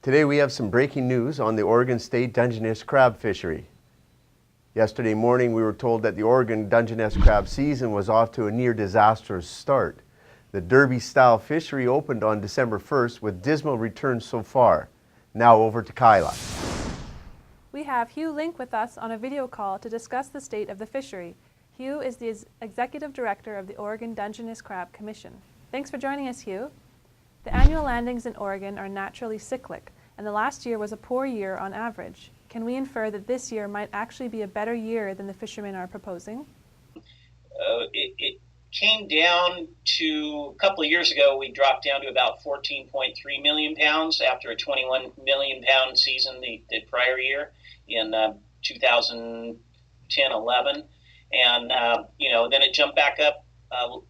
Today we have some breaking news on the Oregon State Dungeness Crab Fishery. Yesterday morning we were told that the Oregon Dungeness Crab season was off to a near disastrous start. The derby-style fishery opened on December 1st with dismal returns so far. Now over to Kyla. We have Hugh Link with us on a video call to discuss the state of the fishery. Hugh is the Executive Director of the Oregon Dungeness Crab Commission. Thanks for joining us, Hugh. The annual landings in Oregon are naturally cyclic, and the last year was a poor year on average. Can we infer that this year might actually be a better year than the fishermen are proposing? It came down to, a couple of years ago, we dropped down to about 14.3 million pounds after a 21 million pound season the prior year in 2010-11. And, then it jumped back up the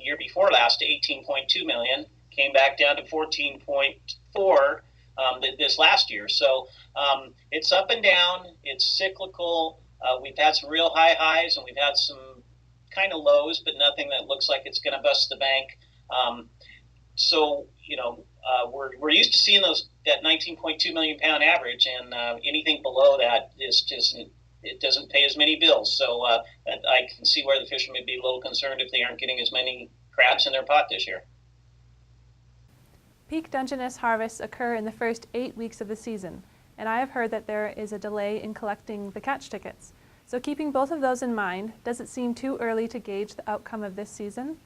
year before last to 18.2 million, came back down to 14.4 this last year. So it's up and down, it's cyclical. We've had some real high highs and we've had some kind of lows, but nothing that looks like it's going to bust the bank. We're used to seeing that 19.2 million pound average, and anything below that it doesn't pay as many bills. So I can see where the fishermen would be a little concerned if they aren't getting as many crabs in their pot this year. Peak Dungeness harvests occur in the first 8 weeks of the season, and I have heard that there is a delay in collecting the catch tickets. So keeping both of those in mind, does it seem too early to gauge the outcome of this season?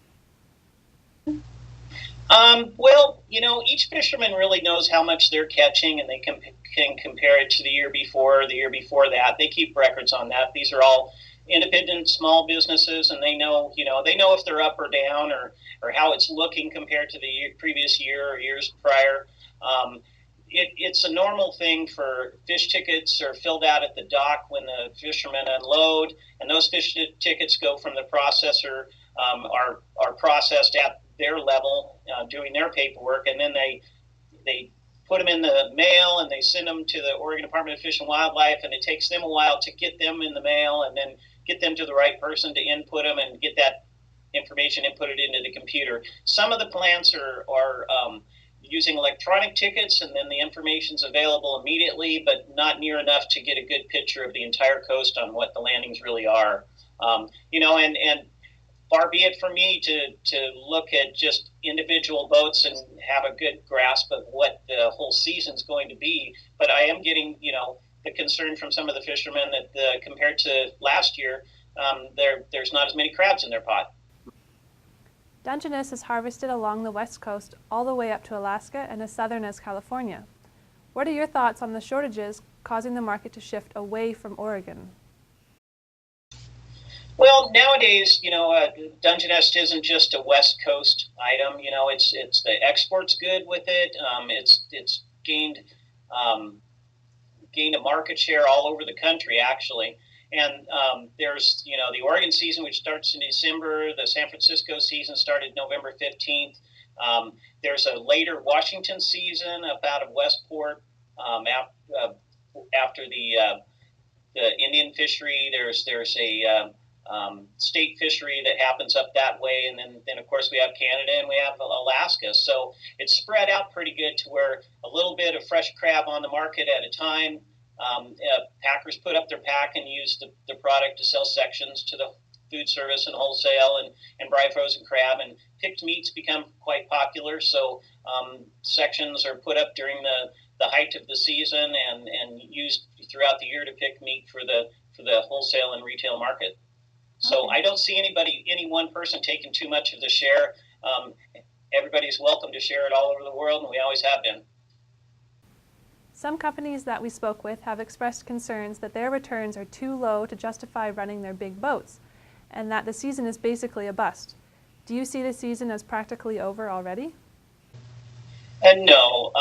Each fisherman really knows how much they're catching, and they can compare it to the year before or the year before that. They keep records on that. These are all independent small businesses, and they know if they're up or down or how it's looking compared to the previous year or years prior. It's a normal thing for fish tickets are filled out at the dock when the fishermen unload, and those fish tickets go from the processor, are processed at their level, doing their paperwork, and then they put them in the mail and they send them to the Oregon Department of Fish and Wildlife, and it takes them a while to get them in the mail and then get them to the right person to input them and get that information inputted into the computer. Some of the plants are using electronic tickets, and then the information's available immediately, but not near enough to get a good picture of the entire coast on what the landings really are. And far be it for me to look at just individual boats and have a good grasp of what the whole season's going to be, but I am getting, the concern from some of the fishermen that compared to last year, there's not as many crabs in their pot. Dungeness is harvested along the west coast all the way up to Alaska and as southern as California. What are your thoughts on the shortages causing the market to shift away from Oregon? Well, nowadays, Dungeness isn't just a West Coast item. It's the export's good with it. It's gained a market share all over the country, actually. And there's, the Oregon season, which starts in December. The San Francisco season started November 15th. There's a later Washington season up out of Westport after the Indian fishery. There's a state fishery that happens up that way, and then of course we have Canada and we have Alaska. So it's spread out pretty good to where a little bit of fresh crab on the market at a time. Packers put up their pack and use the product to sell sections to the food service and wholesale and buy frozen crab, and picked meats become quite popular. So sections are put up during the height of the season and used throughout the year to pick meat for the wholesale and retail market. So I don't see any one person taking too much of the share. Everybody's welcome to share it all over the world, and we always have been. Some companies that we spoke with have expressed concerns that their returns are too low to justify running their big boats, and that the season is basically a bust. Do you see the season as practically over already? No.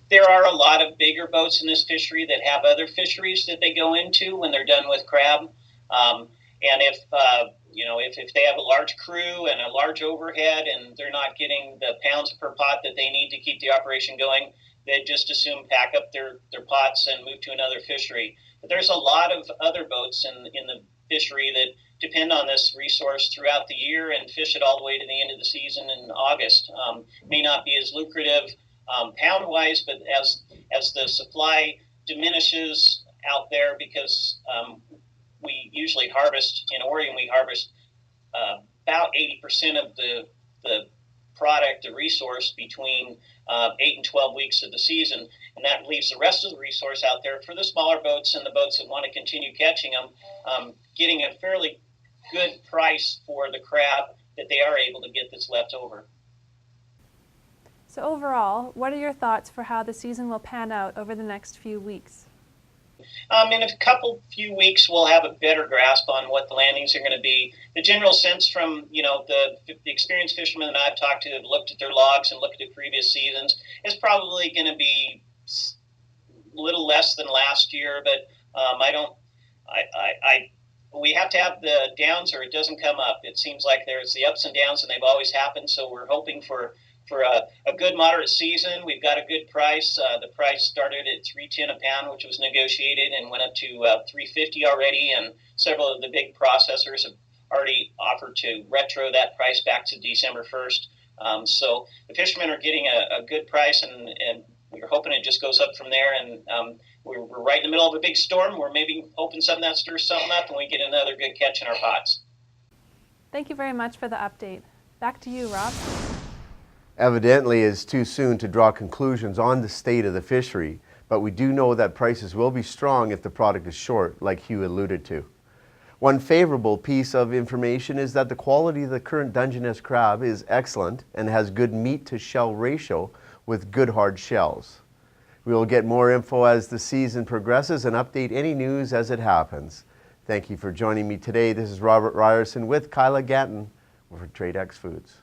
There are a lot of bigger boats in this fishery that have other fisheries that they go into when they're done with crab. And if they have a large crew and a large overhead and they're not getting the pounds per pot that they need to keep the operation going, they just assume pack up their pots and move to another fishery. But there's a lot of other boats in the fishery that depend on this resource throughout the year and fish it all the way to the end of the season in August. May not be as lucrative pound-wise, but as as the supply diminishes out there, because we usually harvest, in Oregon, we harvest about 80% of the product, the resource, between 8 and 12 weeks of the season, and that leaves the rest of the resource out there for the smaller boats and the boats that want to continue catching them, getting a fairly good price for the crab that they are able to get that's left over. So overall, what are your thoughts for how the season will pan out over the next few weeks? In a few weeks, we'll have a better grasp on what the landings are going to be. The general sense from, the experienced fishermen that I've talked to, have looked at their logs and looked at previous seasons, is probably going to be a little less than last year. But we have to have the downs, or it doesn't come up. It seems like there's the ups and downs, and they've always happened. So we're hoping for a good moderate season. We've got a good price. The price started at $3.10 a pound, which was negotiated, and went up to $3.50 already. And several of the big processors have already offered to retro that price back to December 1st. So the fishermen are getting a good price, and we're hoping it just goes up from there. And we're right in the middle of a big storm. We're maybe hoping something that stirs something up, and we get another good catch in our pots. Thank you very much for the update. Back to you, Rob. Evidently, it's too soon to draw conclusions on the state of the fishery, but we do know that prices will be strong if the product is short, like Hugh alluded to. One favorable piece of information is that the quality of the current Dungeness crab is excellent and has good meat to shell ratio with good hard shells. We will get more info as the season progresses and update any news as it happens. Thank you for joining me today. This is Robert Ryerson with Kyla Ganton for Tradex Foods.